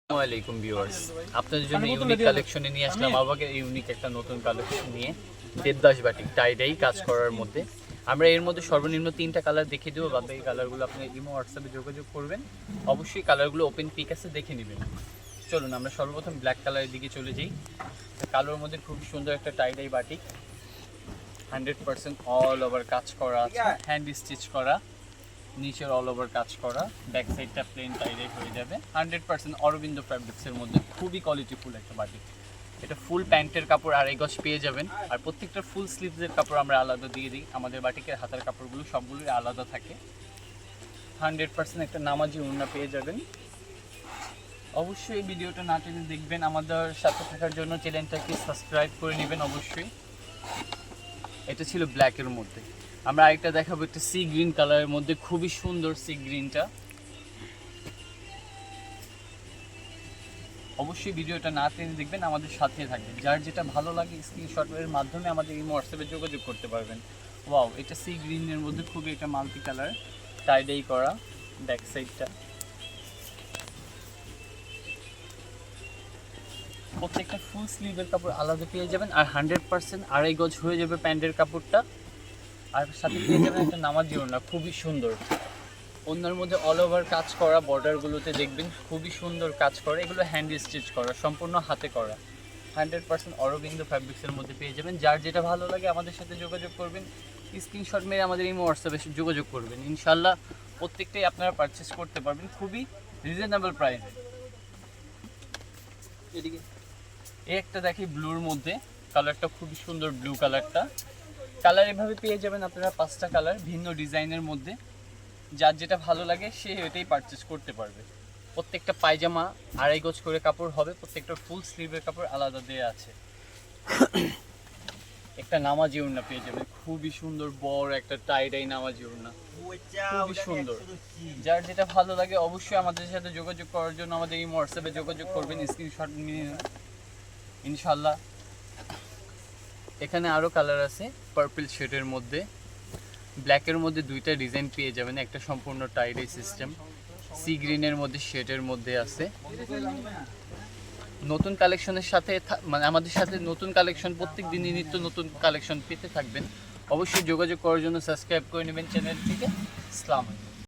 আসসালামাইকুম ভিউয়ার্স, আপনাদের জন্য ইউনিক কালেকশনে নিয়ে আসলাম আবাকে ইউনিক একটা নতুন কালেকশন নিয়ে দেবদাস বাটিক টাইডাই কাজ করার মধ্যে। আমরা এর মধ্যে সর্বনিম্ন 3টা কালার দেখিয়ে দেবো, বাদ এই কালারগুলো আপনি ইমো হোয়াটসঅ্যাপে যোগাযোগ করবেন। অবশ্যই কালারগুলো ওপেন পিক আছে, দেখে নেবেন। চলুন আমরা সর্বপ্রথম ব্ল্যাক কালারের দিকে চলে যাই। কালোর মধ্যে খুব সুন্দর একটা টাইডাই বাটিক, 100% অল ওভার কাজ করা আছে, হ্যান্ড স্টিচ করা, নিচের অল ওভার কাজ করা, ব্যাক সাইডটা প্লেন টাইডাই হয়ে যাবে। 100% অরবিন্দ ফ্যাব্রিক্সের মধ্যে খুবই কোয়ালিটিফুল একটা বাটিক। এটা ফুল প্যান্টের কাপড় আড়াই গজ পেয়ে যাবেন, আর প্রত্যেকটা ফুল স্লিভসের কাপড় আমরা আলাদা দিয়ে দিই। আমাদের বাটিকের হাতের কাপড়গুলো সবগুলোই আলাদা থাকে। 100% একটা নামাজি ওড়না পেয়ে যাবেন। অবশ্যই এই ভিডিওটা না টেনে দেখবেন। আমাদের সাথে থাকার জন্য চ্যানেলটাকে সাবস্ক্রাইব করে নেবেন অবশ্যই। এটা ছিল ব্ল্যাকের মধ্যে। আমরা আরেকটা দেখাবো, একটা সি গ্রিন কালারের মধ্যে, খুবই সুন্দর সি গ্রিনটা। অবশ্যই ভিডিওটা না টেনে দেখবেন, আমাদের সাথে থাকবেন। যার যেটা ভালো লাগে স্ক্রিনশটের মাধ্যমে আমাদের এই হোয়াটসঅ্যাপে যোগাযোগ করতে পারবেন। ওয়াও, এটা সি গ্রিনের মধ্যে খুবই একটা মাল্টি কালার, টাইডাই করা ব্যাক সাইডটা। প্রত্যেকটা ফুল স্লিভের কাপড় আলাদা পেয়ে যাবেন, আর 100% আড়াই গজ হয়ে যাবে প্যান্টের কাপড়টা। আর সাথে পেয়ে যাবেন একটা নামাজি ওড়না, খুবই সুন্দর। ওড়নার মধ্যে অল ওভার কাজ করা, বর্ডারগুলোতে দেখবেন খুবই সুন্দর কাজ করা। এগুলো হ্যান্ড স্টিচ করা, সম্পূর্ণ হাতে করা। 100% অরবিন্দ ফ্যাব্রিক্সের মধ্যে পেয়ে যাবেন। যার যেটা ভালো লাগে আমাদের সাথে যোগাযোগ করবেন, স্ক্রিনশট মেরে আমাদের এই হোয়াটসঅ্যাপে যোগাযোগ করবেন। ইনশাল্লাহ প্রত্যেকটাই আপনারা পারচেস করতে পারবেন খুবই রিজনেবল প্রাইসে। এদিকে এই একটা দেখি ব্লুর মধ্যে, কালারটা খুবই সুন্দর, ব্লু কালারটা। কালার এভাবে পেয়ে যাবেন আপনারা 5টা কালার ভিন্ন ডিজাইনের মধ্যে। যার যেটা ভালো লাগে সে এটাই পারচেস করতে পারবে। প্রত্যেকটা পায়জামা আড়াই গজ করে কাপড় হবে, প্রত্যেকটা ফুল স্লিভের কাপড় আলাদা দেওয়া আছে। একটা নামাজি ওড়না পেয়ে যাবে, খুবই সুন্দর বড় একটা টাইডাই নামাজি ওড়না, খুবই সুন্দর। যার যেটা ভালো লাগে অবশ্যই আমাদের সাথে যোগাযোগ করার জন্য আমাদের এই হোয়াটসঅ্যাপে যোগাযোগ করবেন, স্ক্রিনশট নিয়ে ইনশাল্লাহ। এখানে আরও কালার আছে পার্পল শেডের মধ্যে, ব্ল্যাকের মধ্যে 2টা ডিজাইন পেয়ে যাবেন। একটা সম্পূর্ণ টাইডাই সিস্টেম, সি গ্রিনের মধ্যে শেডের মধ্যে আছে। নতুন কালেকশনের সাথে মানে আমাদের সাথে নতুন কালেকশন প্রত্যেক দিনই নিত্য নতুন কালেকশন পেতে থাকবেন। অবশ্যই যোগাযোগ করার জন্য সাবস্ক্রাইব করে নেবেন চ্যানেলটিকে। আসসালামু আলাইকুম।